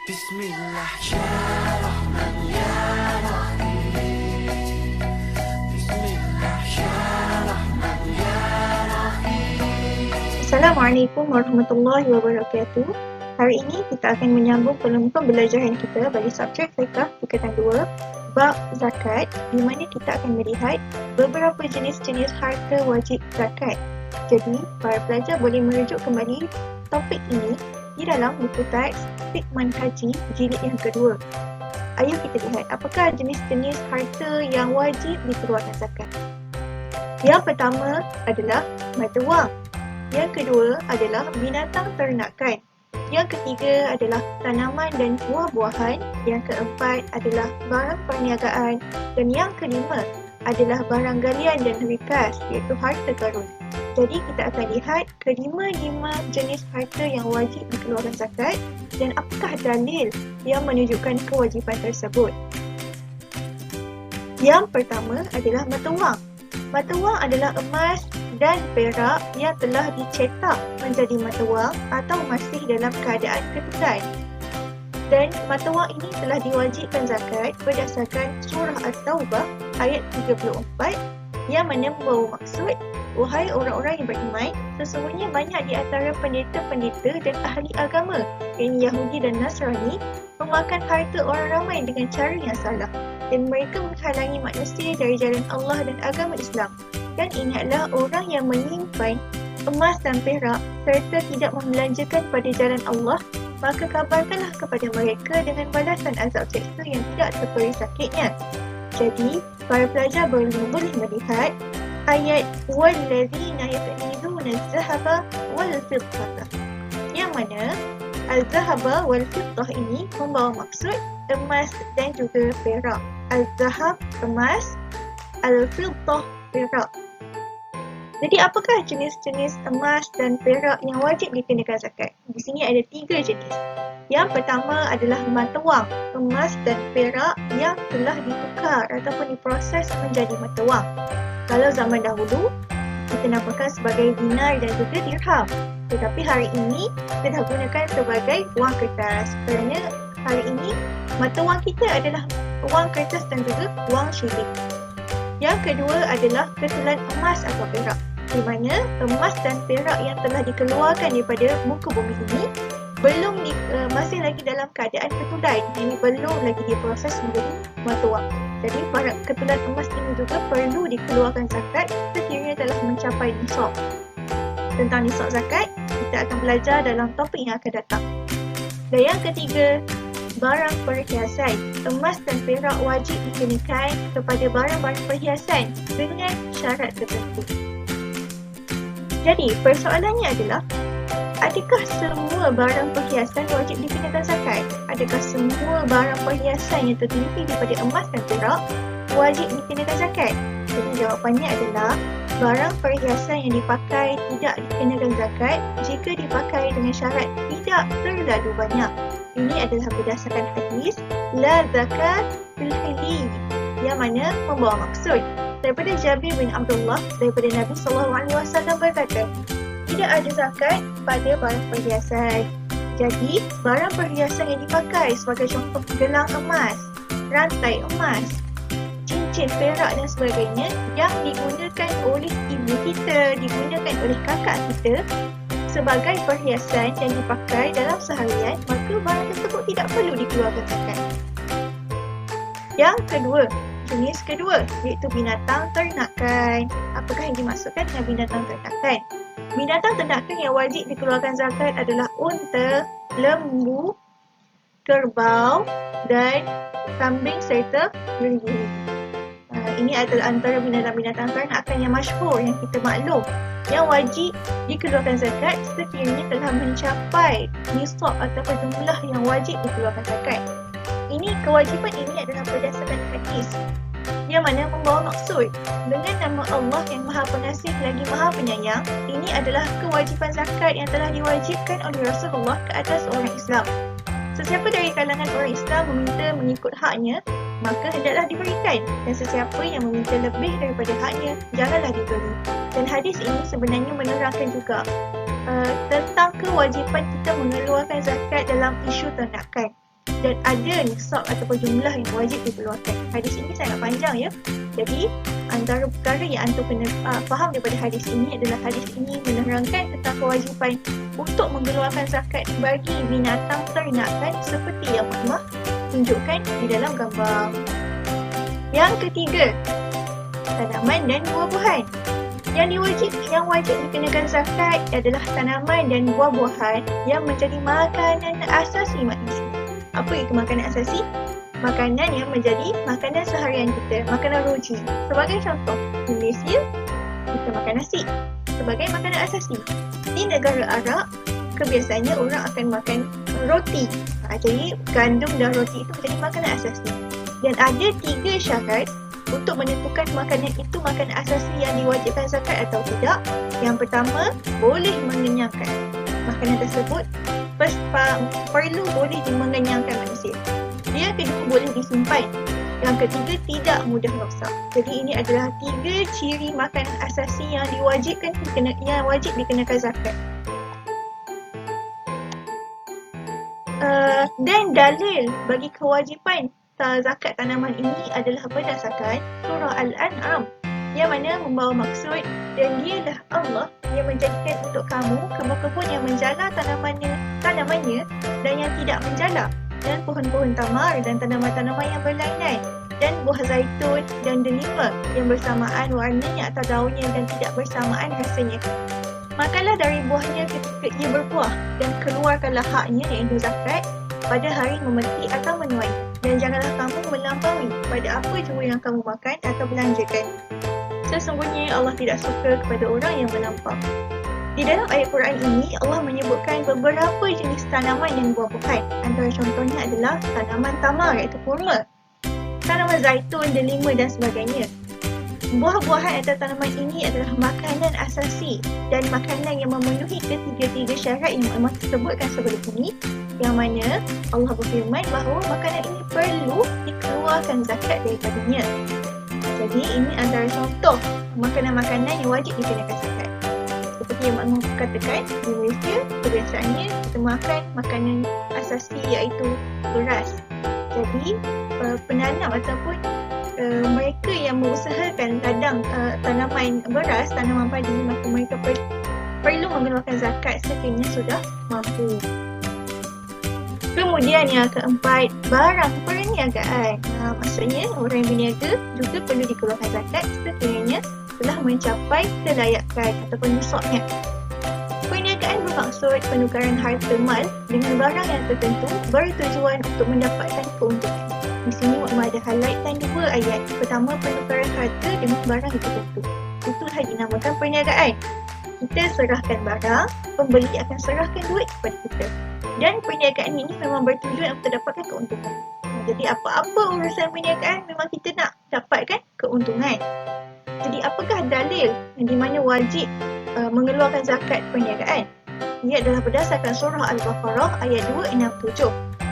Bismillah ya Rahman ya Rahim. Bismillah ya Rahman ya Rahim. Assalamualaikum warahmatullahi wabarakatuh. Hari ini kita akan menyambung pembelajaran kita bagi subjek fiqh tingkatan 2 bab zakat, di mana kita akan melihat beberapa jenis-jenis harta wajib zakat. Jadi, para pelajar boleh merujuk kembali topik ini di dalam buku teks Fiqh Manhaji jilid yang kedua. Ayo kita lihat apakah jenis-jenis harta yang wajib dikeluarkan zakat. Yang pertama adalah mata wang. Yang kedua adalah binatang ternakan. Yang ketiga adalah tanaman dan buah-buahan. Yang keempat adalah barang perniagaan. Dan yang kelima adalah barang galian dan rikas, iaitu harta karun. Jadi kita akan lihat kelima-lima jenis harta yang wajib dikeluarkan zakat dan apakah dalil yang menunjukkan kewajipan tersebut. Yang pertama adalah mata wang. Mata wang adalah emas dan perak yang telah dicetak menjadi mata wang atau masih dalam keadaan ketukan. Dan mata wang ini telah diwajibkan zakat berdasarkan surah At-Taubah ayat 34 yang mana membawa maksud, wahai orang-orang yang beriman, sesungguhnya banyak di antara pendeta-pendeta dan ahli agama, yakni Yahudi dan Nasrani, memakan harta orang ramai dengan cara yang salah, dan mereka menghalangi manusia dari jalan Allah dan agama Islam. Dan ingatlah orang yang menyimpan emas dan perak serta tidak membelanjakan pada jalan Allah, maka kabarkanlah kepada mereka dengan balasan azab seksa yang tidak terperi sakitnya. Jadi, para pelajar boleh melihat ayat وَالَّذِينَ يَكْنِزُونَ الذَّهَبَ وَالْفِضَّةَ, yang mana al-zahaba wal-fiddah ini membawa maksud emas dan juga perak. Al-zahab emas, al-fiddah perak. Jadi apakah jenis-jenis emas dan perak yang wajib dikenakan zakat? Di sini ada 3 jenis. Yang pertama adalah mata wang, emas dan perak yang telah ditukar ataupun diproses menjadi mata wang. Kalau zaman dahulu, kita namakan sebagai dinar dan juga dirham. Tetapi hari ini, kita dah gunakan sebagai wang kertas. Kerana hari ini, mata wang kita adalah wang kertas dan juga wang shilling. Yang kedua adalah ketelan emas atau perak, di mana emas dan perak yang telah dikeluarkan daripada muka bumi ini masih lagi dalam keadaan ketulan, ini belum lagi diproses menjadi mata wang. Jadi ketulan emas ini juga perlu dikeluarkan zakat sekiranya telah mencapai nisab. Tentang nisab zakat, kita akan belajar dalam topik yang akan datang. Dan yang ketiga, barang perhiasan. Emas dan perak wajib dikenakan kepada barang-barang perhiasan dengan syarat tertentu. Jadi, persoalannya adalah, adakah semua barang perhiasan wajib dikenakan zakat? Adakah semua barang perhiasan yang terdiri daripada emas dan perak wajib dikenakan zakat? Jadi jawapannya adalah barang perhiasan yang dipakai tidak dikenakan zakat jika dipakai dengan syarat tidak terlalu banyak. Ini adalah berdasarkan hadis la zakat fil hilli, yang mana membawa maksud daripada Jabir bin Abdullah daripada Nabi SAW berkata, tidak ada zakat pada barang perhiasan. Jadi, barang perhiasan yang dipakai sebagai contoh gelang emas, rantai emas, cincin perak dan sebagainya yang digunakan oleh ibu kita, digunakan oleh kakak kita sebagai perhiasan yang dipakai dalam seharian, maka barang tersebut tidak perlu dikeluarkan zakat. Yang kedua, jenis kedua, iaitu binatang ternakan. Apakah yang dimaksudkan dengan binatang ternakan? Binatang ternakan yang wajib dikeluarkan zakat adalah unta, lembu, kerbau dan kambing serta geri-geri. Ini adalah antara binatang-binatang ternakan yang masyhur yang kita maklum yang wajib dikeluarkan zakat sekiranya telah mencapai nisab ataupun jumlah yang wajib dikeluarkan zakat. Kewajipan ini adalah berdasarkan hadis yang mana membawa maksud dengan nama Allah yang Maha Pengasih lagi Maha Penyayang. Ini adalah kewajipan zakat yang telah diwajibkan oleh Rasulullah ke atas orang Islam. Sesiapa dari kalangan orang Islam meminta mengikut haknya, maka hendaklah diberikan, dan sesiapa yang meminta lebih daripada haknya, janganlah diberi. Dan hadis ini sebenarnya menerangkan juga tentang kewajipan kita mengeluarkan zakat dalam isu ternakan. dan ada nisab ataupun jumlah yang wajib dikeluarkan. Hadis ini sangat panjang ya. Jadi antara perkara yang antum kena faham daripada hadis ini adalah hadis ini menerangkan tentang kewajipan untuk mengeluarkan zakat bagi binatang ternakan seperti yang Fatimah tunjukkan di dalam gambar. Yang ketiga, tanaman dan buah-buahan. Yang wajib dikenakan zakat adalah tanaman dan buah-buahan yang menjadi makanan asasi manusia. Apa itu makanan asasi? Makanan yang menjadi makanan seharian kita, makanan roji. Sebagai contoh, di Malaysia, kita makan nasi sebagai makanan asasi. Di negara Arab, kebiasaannya orang akan makan roti. Jadi, gandum dan roti itu menjadi makanan asasi. Dan ada 3 syarat untuk menentukan makanan itu makanan asasi yang diwajibkan zakat atau tidak. Yang pertama, boleh mengenyangkan. Makanan tersebut perlu boleh mengenyangkan manusia. Yang kedua, boleh disimpan. Yang ketiga, tidak mudah rosak. Jadi ini adalah 3 ciri makanan asasi yang wajib dikenakan zakat. Dan dalil bagi kewajipan zakat tanaman ini adalah berdasarkan surah Al-An'am yang mana membawa maksud, dan dialah Allah yang menjadikan untuk kamu kebun-kebun yang menjala tanamannya dan yang tidak menjala, dan pohon-pohon tamar dan tanaman-tanaman yang berlainan, dan buah zaitun dan delima yang bersamaan warnanya atau daunnya dan tidak bersamaan rasanya. Makanlah dari buahnya ketika ia berbuah dan keluarkanlah haknya iaitu zakat pada hari memetik atau menuai, dan janganlah kamu melampaui pada apa jua yang kamu makan atau belanjakan. Sesungguhnya Allah tidak suka kepada orang yang melampau. Di dalam ayat Quran ini, Allah menyebutkan beberapa jenis tanaman dan buah-buahan. Antara contohnya adalah tanaman tamar iaitu kurma, tanaman zaitun, delima dan sebagainya. Buah-buahan atau tanaman ini adalah makanan asasi dan makanan yang memenuhi ketiga-tiga syarat yang Allah sebutkan sebelum ini, yang mana Allah berfirman bahawa makanan ini perlu dikeluarkan zakat daripadanya. Jadi ini antara contoh makanan-makanan yang wajib dikenakan zakat. Seperti yang Mak Noh katakan, di Malaysia kebiasaannya kita makan makanan asasi iaitu beras. Jadi penanam ataupun mereka yang mengusahakan ladang tanaman beras, tanaman padi, maka mereka perlu mengeluarkan zakat sekiranya sudah mampu. Kemudian yang keempat, barang perniagaan. Maksudnya orang yang berniaga juga perlu dikeluarkan zakat sekiranya telah mencapai kelayakan ataupun nisabnya. Perniagaan bermaksud penukaran harta mal dengan barang yang tertentu bertujuan untuk mendapatkan keuntungan. Di sini Mak ada highlightkan 2 ayat. Pertama, penukaran harta dengan barang yang tertentu. Itulah dinamakan perniagaan. Kita serahkan barang, pembeli akan serahkan duit kepada kita. Dan perniagaan ini memang bertujuan untuk dapatkan keuntungan. Jadi apa-apa urusan perniagaan memang kita nak dapatkan keuntungan. Jadi apakah dalil di mana wajib mengeluarkan zakat perniagaan? Ia adalah berdasarkan surah Al-Baqarah ayat 267.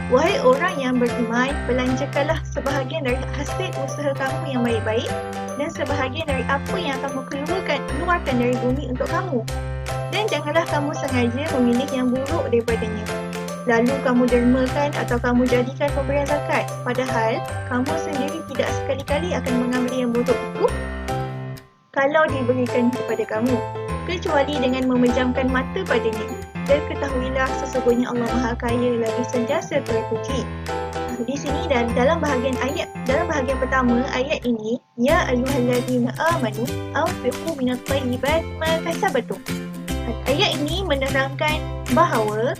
Wahai orang yang beriman, belanjakanlah sebahagian dari hasil usaha kamu yang baik-baik dan sebahagian dari apa yang kamu keluarkan dari bumi untuk kamu. Dan janganlah kamu sengaja memilih yang buruk daripadanya. Lalu kamu dermakan atau kamu jadikan pemberian zakat, padahal kamu sendiri tidak sekali-kali akan mengambil yang buruk itu kalau diberikan kepada kamu, kecuali dengan memejamkan mata padanya. Dan ketahuilah sesungguhnya Allah Maha Kaya lagi sentiasa terpuji. Di sini dan dalam bahagian pertama ayat ini, ya ayyuhallazina amanu anfiqu minat thayyibat ma kasabtum. Ayat ini menerangkan bahawa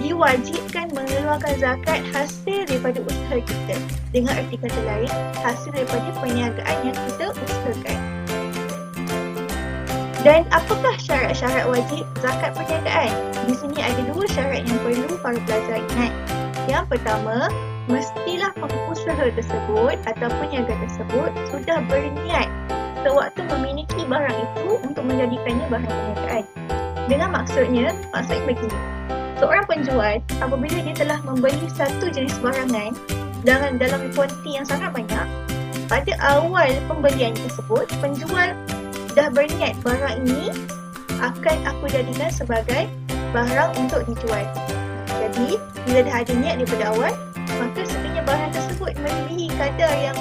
diwajibkan mengeluarkan zakat hasil daripada usaha kita. Dengan arti kata lain, hasil daripada perniagaan yang kita usahakan. Dan apakah syarat-syarat wajib zakat perniagaan? Di sini ada 2 syarat yang perlu para pelajar ingat. Yang pertama, mestilah pengusaha tersebut atau peniaga tersebut sudah berniat sewaktu memiliki barang itu untuk menjadikannya bahan perniagaan. Dengan maksudnya begini. Seorang penjual apabila dia telah membeli satu jenis barangan dalam kuantiti yang sangat banyak, pada awal pembelian tersebut, penjual dah berniat barang ini akan aku jadikan sebagai barang untuk dijual. Jadi, bila dah ada niat daripada awal, maka sekiranya barang tersebut melebihi kadar yang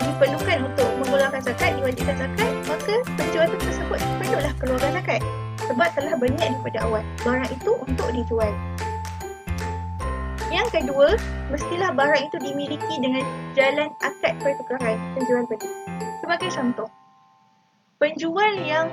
diperlukan untuk mengeluarkan zakat, diwajibkan zakat, maka penjual tersebut perlulah keluarkan zakat sebab telah berniat daripada awal barang itu untuk dijual. Yang kedua, mestilah barang itu dimiliki dengan jalan akad pertukaran penjual beli. Sebagai contoh, penjual yang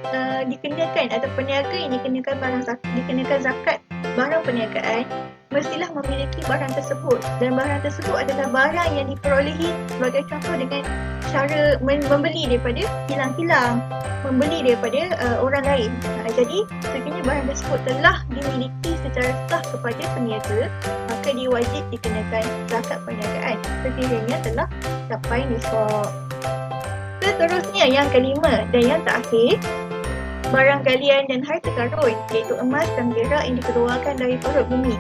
dikenakan atau peniaga yang dikenakan zakat barang perniagaan mestilah memiliki barang tersebut, dan barang tersebut adalah barang yang diperolehi sebagai contoh dengan cara membeli daripada kilang-kilang, membeli daripada orang lain. Jadi sekiranya barang tersebut telah dimiliki secara sah kepada peniaga, maka dia wajib dikenakan zakat perniagaan sekiranya telah capai nisab. Seterusnya yang kelima dan yang terakhir, barang galian dan harta karun iaitu emas dan perak yang dikeluarkan dari perut bumi.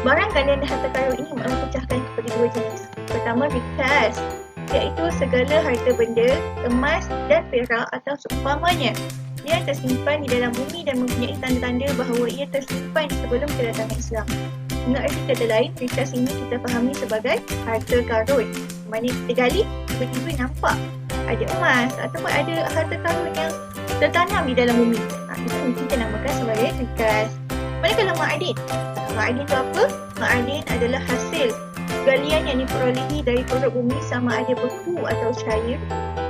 Barang galian dan harta karun ini mempecahkan kepada dua jenis. Pertama, rikas, iaitu segala harta benda, emas dan perak atau seumpamanya yang tersimpan di dalam bumi dan mempunyai tanda-tanda bahawa ia tersimpan sebelum kedatangan Islam. Dengan arti kata lain, rikas ini kita fahami sebagai harta karun. Mana kita gali, tiba-tiba nampak ada emas ataupun ada harta karun yang tertanam di dalam bumi. Itu kita namakan sebagai rikas. Manakala ma'adin? Ma'adin itu apa? Ma'adin adalah hasil galian yang diperolehi dari perut bumi sama ada beku atau cair,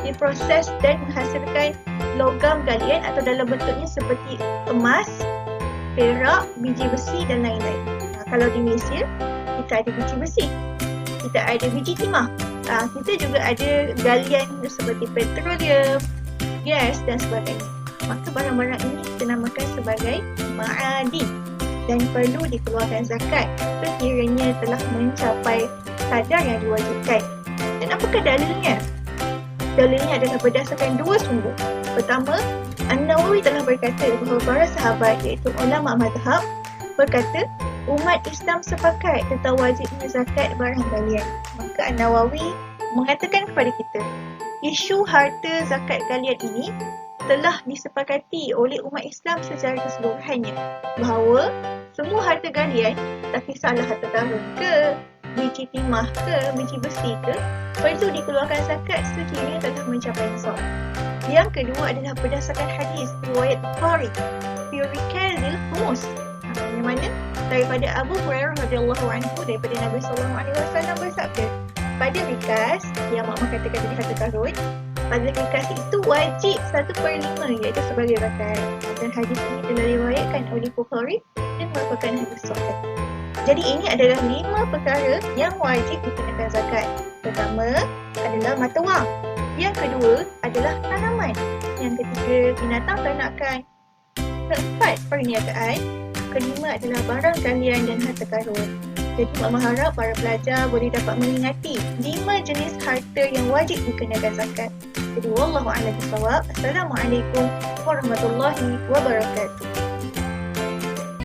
diproses dan menghasilkan logam galian atau dalam bentuknya seperti emas, perak, biji besi dan lain-lain. Kalau di Malaysia, kita ada biji besi, kita ada biji timah, kita juga ada galian seperti petroleum, gas dan sebagainya. Maka barang-barang ini kita namakan sebagai ma'adin dan perlu dikeluarkan zakat sekiranya telah mencapai kadar yang diwajibkan. Dan apakah dalilnya? Dalilnya adalah berdasarkan dua sumber. Pertama, An-Nawawi telah berkata bahawa para sahabat iaitu ulama mazhab berkata umat Islam sepakat tentang wajibnya zakat barang galian. Maka An-Nawawi mengatakan kepada kita, isu harta zakat galian ini telah disepakati oleh umat Islam secara keseluruhannya bahawa semua harta galian, tak kisahlah harta karun ke, biji timah ke, biji besi ke, perlu dikeluarkan zakat sekiranya telah mencapai nisab. Yang kedua adalah berdasarkan hadis riwayat Bukhari fi rikazil khumus, yang mana daripada Abu Hurairah radhiyallahu anhu daripada Nabi sallallahu alaihi wasallam bersabda, pada rikas yang makna katakan tadi harta karun, pada rikas itu wajib 1/5 iaitu sebagai zakat. Dan hadis ini telah diriwayatkan oleh Bukhari dan merupakan hadis sahih. Jadi ini adalah 5 perkara yang wajib dikenakan zakat. Pertama adalah mata wang. Yang kedua adalah tanaman. Yang ketiga binatang ternakan. Keempat perniagaan. Kelima adalah barang galian dan harta karun. Jadi Mak mengharap para pelajar boleh dapat mengingati 5 jenis harta yang wajib dikenakan zakat. Jadi wallahu a'lam bishawab. Assalamualaikum warahmatullahi wabarakatuh.